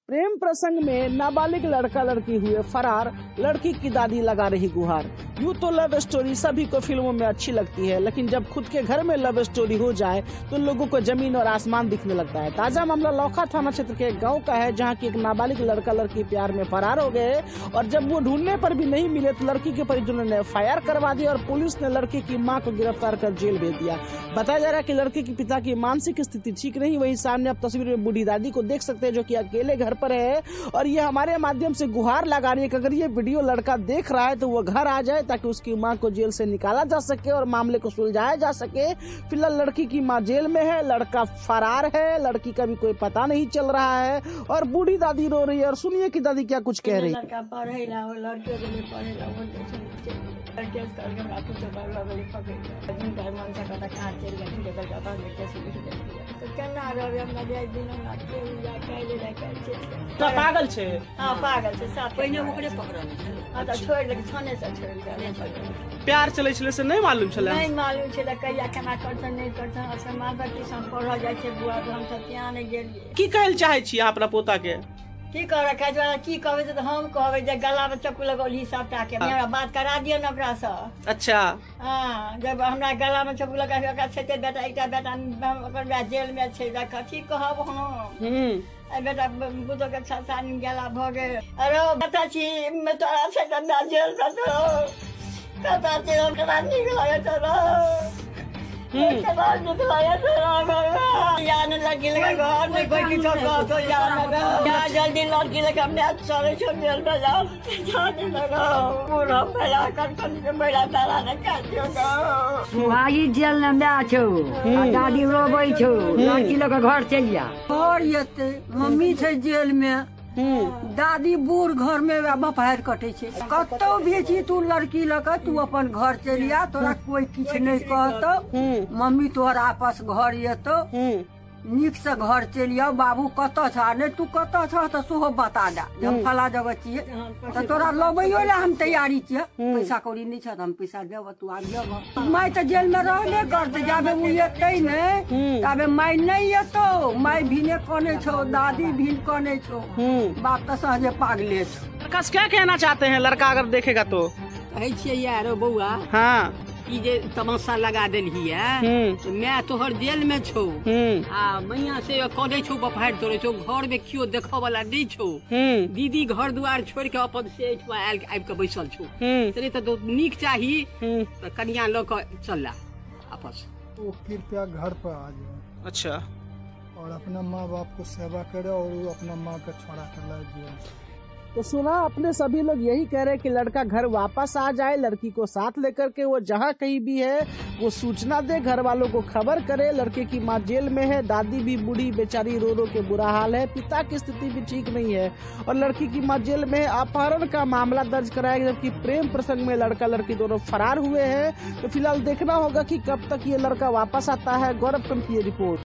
प्रेम प्रसंग में नाबालिग लड़का लड़की हुए फरार, लड़की की दादी लगा रही गुहार। यूं तो लव स्टोरी सभी को फिल्मों में अच्छी लगती है, लेकिन जब खुद के घर में लव स्टोरी हो जाए तो लोगों को जमीन और आसमान दिखने लगता है। ताजा मामला लौखा थाना क्षेत्र के एक गाँव का है, जहाँ की एक नाबालिग लड़का लड़की प्यार में फरार हो गए और जब वो ढूंढने पर भी नहीं मिले तो लड़की के परिजनों ने FIR करवा दी और पुलिस ने लड़की की मां को गिरफ्तार कर जेल भेज दिया। बताया जा रहा है कि लड़के के पिता की मानसिक स्थिति ठीक नहीं। वही सामने आप तस्वीर में बूढ़ी दादी को देख सकते हैं, जो कि अकेले घर पर है और ये हमारे माध्यम से गुहार लगा रही है कि अगर ये वीडियो लड़का देख रहा है तो वो घर आ जाए ताकि उसकी मां को जेल से निकाला जा सके और मामले को सुलझाया जा सके। फिलहाल लड़की की मां जेल में है, लड़का फरार है, लड़की का भी कोई पता नहीं चल रहा है और बूढ़ी दादी रो रही है। और सुनिए कि दादी क्या कुछ कह रही है। लड़का पढ़ेला हो, लड़के के लिए पढ़ेला हो, लड़के करके हमरा कुछ लगले पकड़ जिनका मन से कहता कहां चल गया कि जगह जाता है कैसे लिख दे दिया तो केना रहे हमरा जाय दिन ना के या काले ला के पागल छे। हां पागल छे, साथ पहिने ओकरे पकड़ल छे। हां त छोड़ दे, थाने से छोड़ दे। प्यार चले छले से नहीं मालूम छले, नहीं मालूम छले कहिया केना करछन नहीं करछन। असर माता ट्यूशन पढ़ा जाय छे बुआ, हम त ત્યાં नहीं गेलिए। की कहल चाहे छी अपना पोता के? की करे खाय की कहबे त हम कहबे जे गला में चक्कू लगौली सबटा के हमरा बात करा दियो न ओकरा से। अच्छा हां, जब हमरा गला में चक्कू लगा के ओकरा छते बेटा एकटा बेटा ओकर जेल में छै, कथी कहब हम। ए बेटा बुतो के 6 साल गेला भ गए। अरे बता छी मैं तोरा से गंदा जेल में तो कता से ओकरा निकलाया चलो लड़की लगा घर में कोई किसी को तो जल्दी लड़की लगा अपने सारे जेल में जाने लगा पूरा फैला कर मेरा तारा ने भाई जेल में छो दादी रोबै छो, लड़की लगा घर चल जा। और ये मम्मी छै जेल में, दादी बूढ़ घर में बपहार कटे छे। कतो भी छी तू लड़की लगा तू अपन घर चल आ, तोरा कोई किछ नहीं कहतो। मम्मी तोहर आपस घर येतो, निक से घर चल आओ। बाबू कत छ नहीं तू कत छ तो सोहो बता दा, जब फला जगह छिए तो तोरा लबैयो ला हम तैयारी छिए। पैसा कौड़ी नहीं छ हम पैसा देब, तू आ जब माय तो जेल में रहने करते, जाबे उ येतै ने तबे माय नहीं येतो। माय भिने कने छो, दादी भिन कने छो, बाप तो सहजे पागले छो। लड़का क्या कहना चाहते हैं लड़का अगर देखेगा तो? कहे छिए यार बउआ, हाँ ई जे तमाशा लगा देलही है तो मैं तोहर जेल में छो आ मैया से कदे छो बपहार तोरे छो, घर में क्यों देखो वाला नहीं छो। दीदी घर द्वार छोड़ के अपन से आयल आबि के बैसल छो, चले तो नीक चाहिए तो कन्या ल के चल आपस। वो कृपया घर पर आ जाए। अच्छा, और अपना माँ बाप को सेवा करे और वो अपना माँ का छोड़ा कर लाए जेल से। तो सुना, अपने सभी लोग यही कह रहे हैं कि लड़का घर वापस आ जाए, लड़की को साथ लेकर के वो जहाँ कहीं भी है वो सूचना दे, घर वालों को खबर करे। लड़के की माँ जेल में है, दादी भी बूढ़ी बेचारी रो रो के बुरा हाल है, पिता की स्थिति भी ठीक नहीं है और लड़की की माँ जेल में है। अपहरण का मामला दर्ज कराया, जबकि प्रेम प्रसंग में लड़का लड़की दोनों फरार हुए हैं। तो फिलहाल देखना होगा कि कब तक ये लड़का वापस आता है। गौरव की ये रिपोर्ट।